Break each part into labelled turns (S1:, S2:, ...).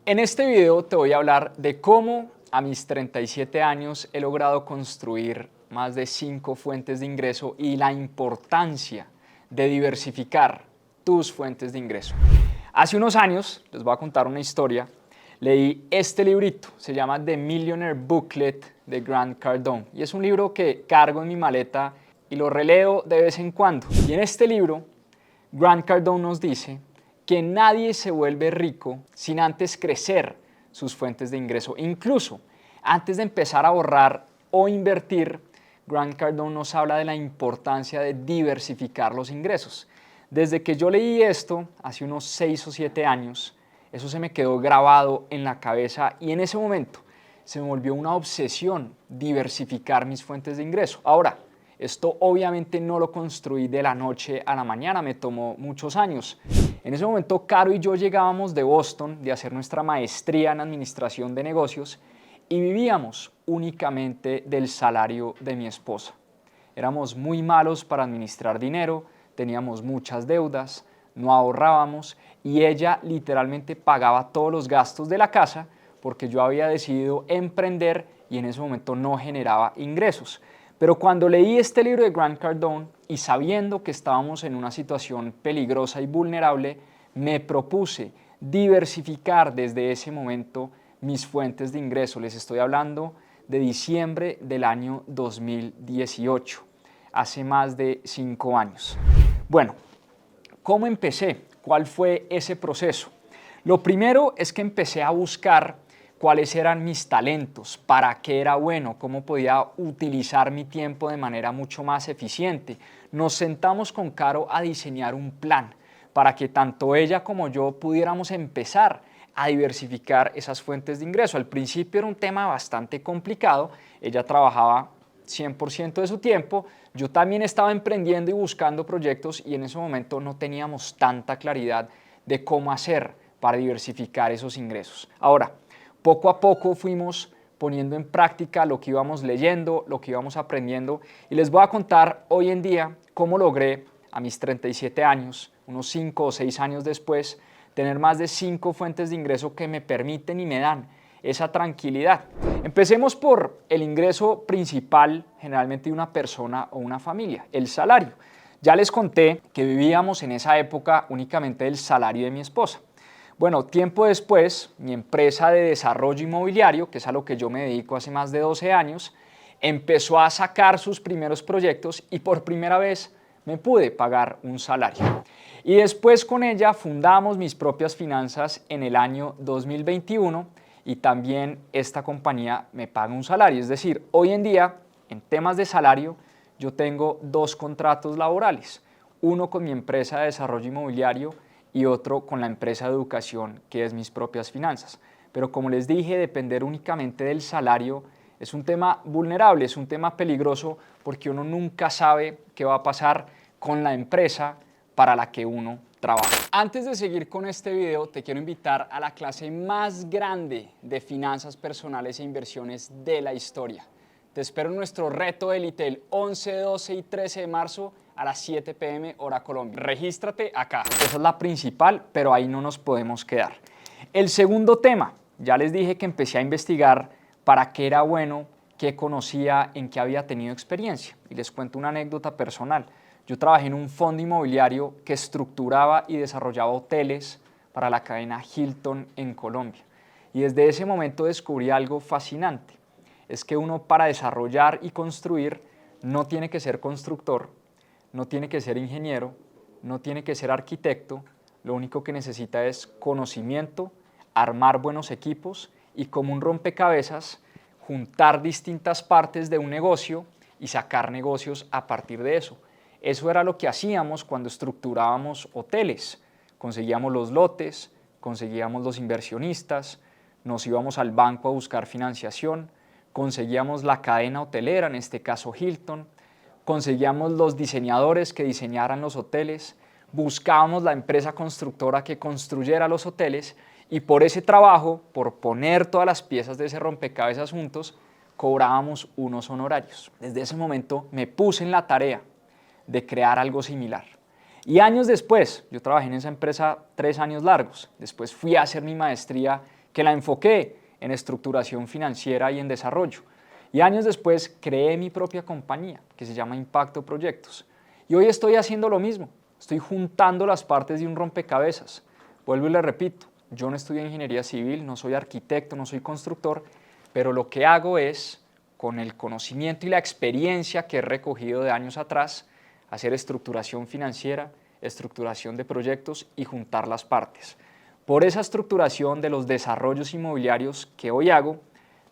S1: En este video te voy a hablar de cómo a mis 37 años he logrado construir más de 5 fuentes de ingreso y la importancia de diversificar tus fuentes de ingreso. Hace unos años, les voy a contar una historia, leí este librito, se llama The Millionaire Booklet de Grant Cardone y es un libro que cargo en mi maleta y lo releo de vez en cuando. Y en este libro, Grant Cardone nos dice que nadie se vuelve rico sin antes crecer sus fuentes de ingreso. Incluso antes de empezar a ahorrar o invertir, Grant Cardone nos habla de la importancia de diversificar los ingresos. Desde que yo leí esto, hace unos 6 o 7 años, eso se me quedó grabado en la cabeza y en ese momento se me volvió una obsesión diversificar mis fuentes de ingreso. Ahora, esto obviamente no lo construí de la noche a la mañana, me tomó muchos años. En ese momento, Caro y yo llegábamos de Boston de hacer nuestra maestría en administración de negocios y vivíamos únicamente del salario de mi esposa. Éramos muy malos para administrar dinero, teníamos muchas deudas, no ahorrábamos y ella literalmente pagaba todos los gastos de la casa porque yo había decidido emprender y en ese momento no generaba ingresos. Pero cuando leí este libro de Grant Cardone y sabiendo que estábamos en una situación peligrosa y vulnerable, me propuse diversificar desde ese momento mis fuentes de ingreso. Les estoy hablando de diciembre del año 2018, hace más de 5 años. Bueno, ¿cómo empecé? ¿Cuál fue ese proceso? Lo primero es que empecé a buscar cuáles eran mis talentos, para qué era bueno, cómo podía utilizar mi tiempo de manera mucho más eficiente. Nos sentamos con Caro a diseñar un plan para que tanto ella como yo pudiéramos empezar a diversificar esas fuentes de ingreso. Al principio era un tema bastante complicado, ella trabajaba 100% de su tiempo, yo también estaba emprendiendo y buscando proyectos y en ese momento no teníamos tanta claridad de cómo hacer para diversificar esos ingresos. Ahora, poco a poco fuimos poniendo en práctica lo que íbamos leyendo, lo que íbamos aprendiendo y les voy a contar hoy en día cómo logré a mis 37 años, unos 5 o 6 años después, tener más de 5 fuentes de ingreso que me permiten y me dan esa tranquilidad. Empecemos por el ingreso principal generalmente de una persona o una familia, el salario. Ya les conté que vivíamos en esa época únicamente del salario de mi esposa. Bueno, tiempo después, mi empresa de desarrollo inmobiliario, que es a lo que yo me dedico hace más de 12 años, empezó a sacar sus primeros proyectos y por primera vez me pude pagar un salario. Y después con ella fundamos mis propias finanzas en el año 2021 y también esta compañía me paga un salario. Es decir, hoy en día, en temas de salario, yo tengo 2 contratos laborales, uno con mi empresa de desarrollo inmobiliario y otro con la empresa de educación que es mis propias finanzas. Pero como les dije, depender únicamente del salario es un tema vulnerable, es un tema peligroso porque uno nunca sabe qué va a pasar con la empresa para la que uno trabaja. Antes de seguir con este video, te quiero invitar a la clase más grande de finanzas personales e inversiones de la historia. Te espero en nuestro reto élite el 11, 12 y 13 de marzo a las 7 p.m. hora Colombia. Regístrate acá. Esa es la principal, pero ahí no nos podemos quedar. El segundo tema, ya les dije que empecé a investigar para qué era bueno, qué conocía, en qué había tenido experiencia. Y les cuento una anécdota personal. Yo trabajé en un fondo inmobiliario que estructuraba y desarrollaba hoteles para la cadena Hilton en Colombia. Y desde ese momento descubrí algo fascinante. Es que uno para desarrollar y construir no tiene que ser constructor, no tiene que ser ingeniero, no tiene que ser arquitecto, lo único que necesita es conocimiento, armar buenos equipos y como un rompecabezas, juntar distintas partes de un negocio y sacar negocios a partir de eso. Eso era lo que hacíamos cuando estructurábamos hoteles. Conseguíamos los lotes, conseguíamos los inversionistas, nos íbamos al banco a buscar financiación, conseguíamos la cadena hotelera, en este caso Hilton, conseguíamos los diseñadores que diseñaran los hoteles, buscábamos la empresa constructora que construyera los hoteles y por ese trabajo, por poner todas las piezas de ese rompecabezas juntos, cobrábamos unos honorarios. Desde ese momento me puse en la tarea de crear algo similar. Y años después, yo trabajé en esa empresa 3 años largos, después fui a hacer mi maestría que la enfoqué en estructuración financiera y en desarrollo. Y años después creé mi propia compañía que se llama Impacto Proyectos. Y hoy estoy haciendo lo mismo, estoy juntando las partes de un rompecabezas. Vuelvo y le repito, yo no estudié ingeniería civil, no soy arquitecto, no soy constructor, pero lo que hago es, con el conocimiento y la experiencia que he recogido de años atrás, hacer estructuración financiera, estructuración de proyectos y juntar las partes. Por esa estructuración de los desarrollos inmobiliarios que hoy hago,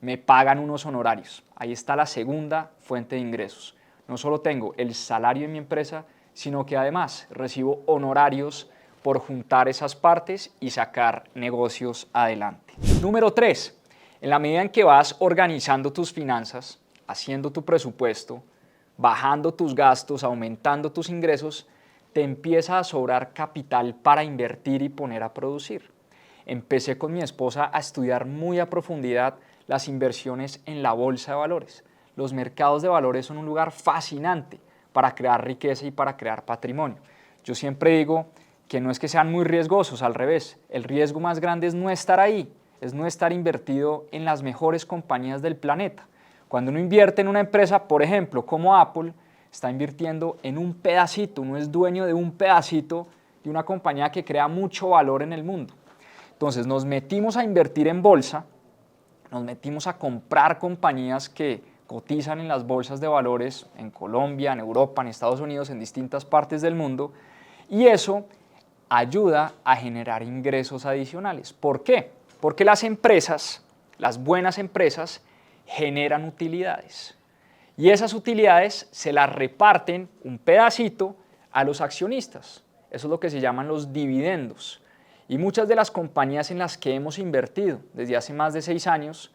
S1: me pagan unos honorarios. Ahí está la segunda fuente de ingresos. No solo tengo el salario de mi empresa, sino que además recibo honorarios por juntar esas partes y sacar negocios adelante. Número 3. En la medida en que vas organizando tus finanzas, haciendo tu presupuesto, bajando tus gastos, aumentando tus ingresos, te empieza a sobrar capital para invertir y poner a producir. Empecé con mi esposa a estudiar muy a profundidad las inversiones en la bolsa de valores. Los mercados de valores son un lugar fascinante para crear riqueza y para crear patrimonio. Yo siempre digo que no es que sean muy riesgosos, al revés. El riesgo más grande es no estar ahí, es no estar invertido en las mejores compañías del planeta. Cuando uno invierte en una empresa, por ejemplo, como Apple, está invirtiendo en un pedacito, uno es dueño de un pedacito de una compañía que crea mucho valor en el mundo. Entonces nos metimos a invertir en bolsa, nos metimos a comprar compañías que cotizan en las bolsas de valores en Colombia, en Europa, en Estados Unidos, en distintas partes del mundo, y eso ayuda a generar ingresos adicionales. ¿Por qué? Porque las empresas, las buenas empresas, generan utilidades. Y esas utilidades se las reparten un pedacito a los accionistas. Eso es lo que se llaman los dividendos. Y muchas de las compañías en las que hemos invertido desde hace más de 6 años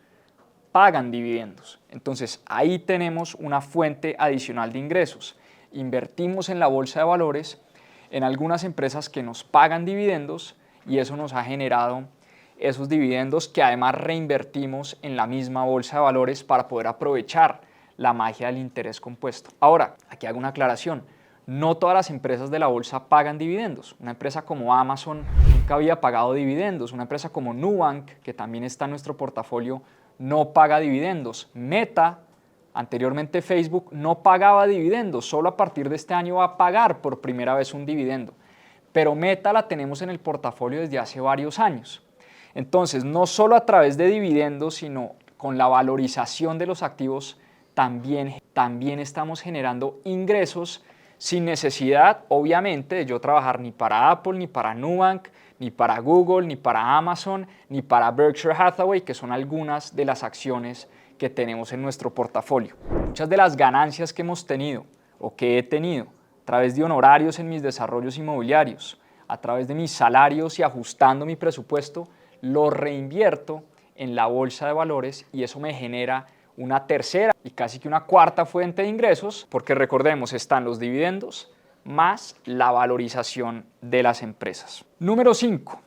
S1: pagan dividendos. Entonces ahí tenemos una fuente adicional de ingresos. Invertimos en la bolsa de valores en algunas empresas que nos pagan dividendos y eso nos ha generado esos dividendos que además reinvertimos en la misma bolsa de valores para poder aprovechar la magia del interés compuesto. Ahora, aquí hago una aclaración. No todas las empresas de la bolsa pagan dividendos. Una empresa como Amazon nunca había pagado dividendos. Una empresa como Nubank, que también está en nuestro portafolio, no paga dividendos. Meta, anteriormente Facebook, no pagaba dividendos. Solo a partir de este año va a pagar por primera vez un dividendo. Pero Meta la tenemos en el portafolio desde hace varios años. Entonces, no solo a través de dividendos, sino con la valorización de los activos, también estamos generando ingresos sin necesidad, obviamente, de yo trabajar ni para Apple, ni para Nubank, ni para Google, ni para Amazon, ni para Berkshire Hathaway, que son algunas de las acciones que tenemos en nuestro portafolio. Muchas de las ganancias que hemos tenido o que he tenido a través de honorarios en mis desarrollos inmobiliarios, a través de mis salarios y ajustando mi presupuesto, lo reinvierto en la bolsa de valores y eso me genera una tercera y casi que una cuarta fuente de ingresos, porque recordemos, están los dividendos más la valorización de las empresas. Número 5,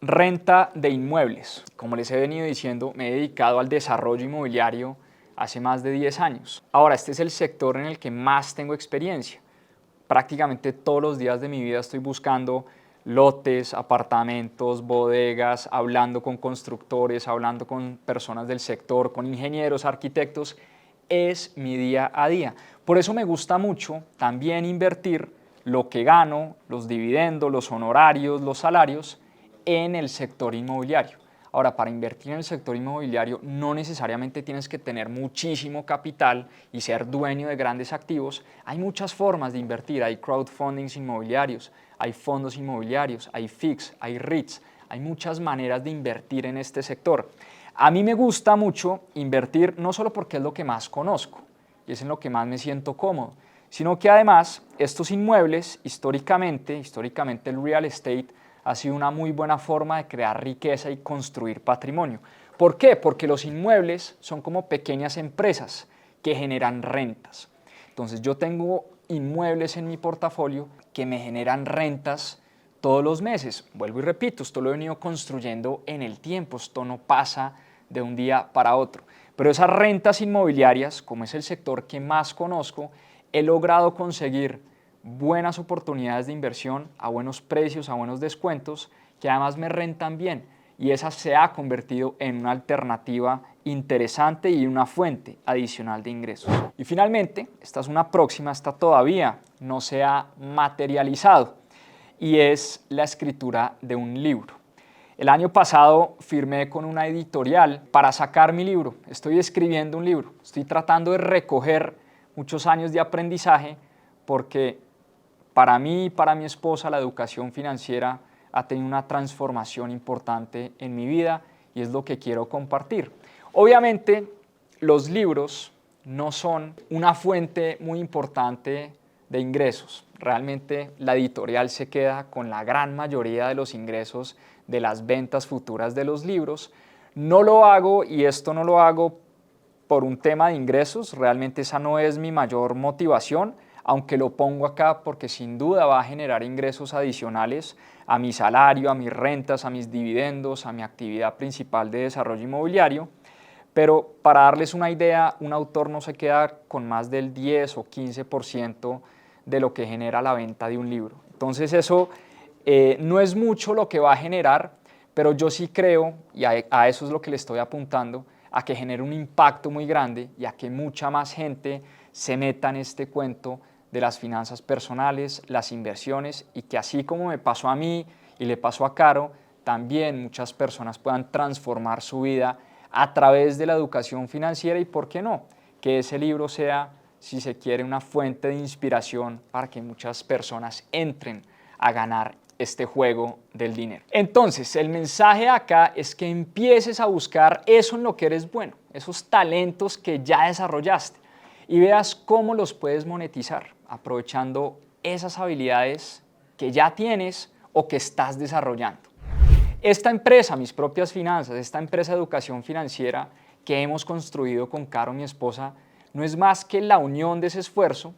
S1: renta de inmuebles. Como les he venido diciendo, me he dedicado al desarrollo inmobiliario hace más de 10 años. Ahora, este es el sector en el que más tengo experiencia. Prácticamente todos los días de mi vida estoy buscando lotes, apartamentos, bodegas, hablando con constructores, hablando con personas del sector, con ingenieros, arquitectos. Es mi día a día. Por eso me gusta mucho también invertir lo que gano, los dividendos, los honorarios, los salarios en el sector inmobiliario. Ahora, para invertir en el sector inmobiliario no necesariamente tienes que tener muchísimo capital y ser dueño de grandes activos. Hay muchas formas de invertir, hay crowdfundings inmobiliarios, hay fondos inmobiliarios, hay FICs, hay REITs, hay muchas maneras de invertir en este sector. A mí me gusta mucho invertir no solo porque es lo que más conozco y es en lo que más me siento cómodo, sino que además estos inmuebles históricamente el real estate ha sido una muy buena forma de crear riqueza y construir patrimonio. ¿Por qué? Porque los inmuebles son como pequeñas empresas que generan rentas. Entonces yo tengo inmuebles en mi portafolio que me generan rentas todos los meses. Vuelvo y repito, esto lo he venido construyendo en el tiempo, esto no pasa de un día para otro. Pero esas rentas inmobiliarias, como es el sector que más conozco, he logrado conseguir buenas oportunidades de inversión a buenos precios, a buenos descuentos, que además me rentan bien. y esa se ha convertido en una alternativa interesante y una fuente adicional de ingresos. Y finalmente, esta es una próxima, esta todavía no se ha materializado y es la escritura de un libro. El año pasado firmé con una editorial para sacar mi libro. Estoy escribiendo un libro, estoy tratando de recoger muchos años de aprendizaje porque para mí y para mi esposa la educación financiera ha tenido una transformación importante en mi vida y es lo que quiero compartir. Obviamente, los libros no son una fuente muy importante de ingresos. Realmente la editorial se queda con la gran mayoría de los ingresos de las ventas futuras de los libros. No lo hago y esto no lo hago por un tema de ingresos, realmente esa no es mi mayor motivación, aunque lo pongo acá porque sin duda va a generar ingresos adicionales a mi salario, a mis rentas, a mis dividendos, a mi actividad principal de desarrollo inmobiliario. Pero para darles una idea, un autor no se queda con más del 10 o 15% de lo que genera la venta de un libro. Entonces eso no es mucho lo que va a generar, pero yo sí creo, y a eso es lo que le estoy apuntando, a que genere un impacto muy grande y a que mucha más gente se meta en este cuento de las finanzas personales, las inversiones y que así como me pasó a mí y le pasó a Caro, también muchas personas puedan transformar su vida a través de la educación financiera y, ¿por qué no?, que ese libro sea, si se quiere, una fuente de inspiración para que muchas personas entren a ganar este juego del dinero. Entonces, el mensaje acá es que empieces a buscar eso en lo que eres bueno, esos talentos que ya desarrollaste y veas cómo los puedes monetizar, aprovechando esas habilidades que ya tienes o que estás desarrollando. Esta empresa, Mis Propias Finanzas, esta empresa de educación financiera que hemos construido con Caro, mi esposa, no es más que la unión de ese esfuerzo,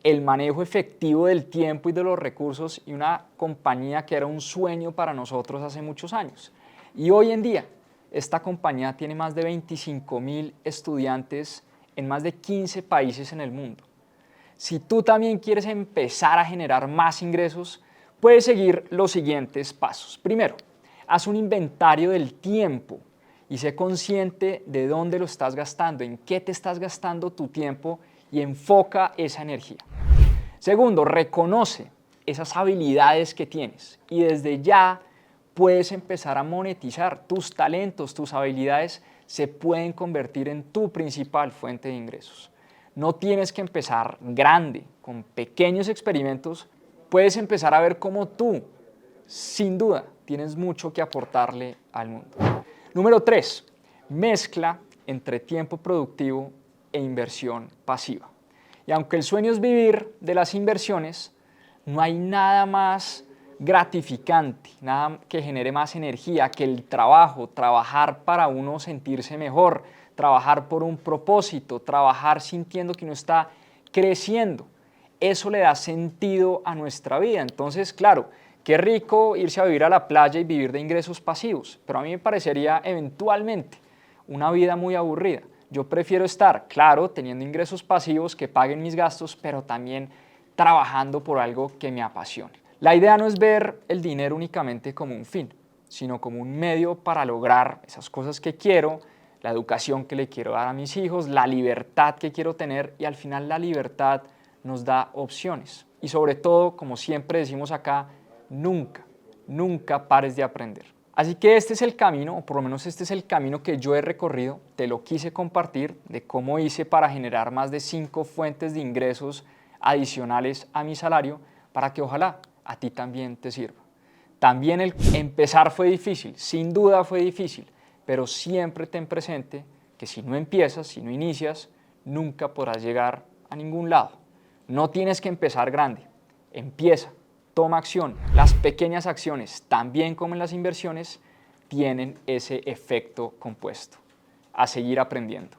S1: el manejo efectivo del tiempo y de los recursos y una compañía que era un sueño para nosotros hace muchos años. Y hoy en día, esta compañía tiene más de 25,000 estudiantes en más de 15 países en el mundo. Si tú también quieres empezar a generar más ingresos, puedes seguir los siguientes pasos. Primero, haz un inventario del tiempo y sé consciente de dónde lo estás gastando, en qué te estás gastando tu tiempo y enfoca esa energía. Segundo, reconoce esas habilidades que tienes y desde ya puedes empezar a monetizar tus talentos, tus habilidades se pueden convertir en tu principal fuente de ingresos. No tienes que empezar grande, con pequeños experimentos, puedes empezar a ver cómo tú, sin duda, tienes mucho que aportarle al mundo. Número 3, mezcla entre tiempo productivo e inversión pasiva. Y aunque el sueño es vivir de las inversiones, no hay nada más gratificante, nada que genere más energía que el trabajo, trabajar para uno sentirse mejor, trabajar por un propósito, trabajar sintiendo que uno está creciendo. Eso le da sentido a nuestra vida. Entonces, claro, qué rico irse a vivir a la playa y vivir de ingresos pasivos, pero a mí me parecería eventualmente una vida muy aburrida. Yo prefiero estar, claro, teniendo ingresos pasivos que paguen mis gastos, pero también trabajando por algo que me apasione. La idea no es ver el dinero únicamente como un fin, sino como un medio para lograr esas cosas que quiero, la educación que le quiero dar a mis hijos, la libertad que quiero tener y al final la libertad nos da opciones. Y sobre todo, como siempre decimos acá, nunca pares de aprender. Así que este es el camino, o por lo menos este es el camino que yo he recorrido, te lo quise compartir de cómo hice para generar más de 5 fuentes de ingresos adicionales a mi salario para que ojalá a ti también te sirva. También el empezar fue difícil, sin duda fue difícil, pero siempre ten presente que si no empiezas, si no inicias, nunca podrás llegar a ningún lado. No tienes que empezar grande, empieza. Toma acción. Las pequeñas acciones, también como en las inversiones, tienen ese efecto compuesto. A seguir aprendiendo.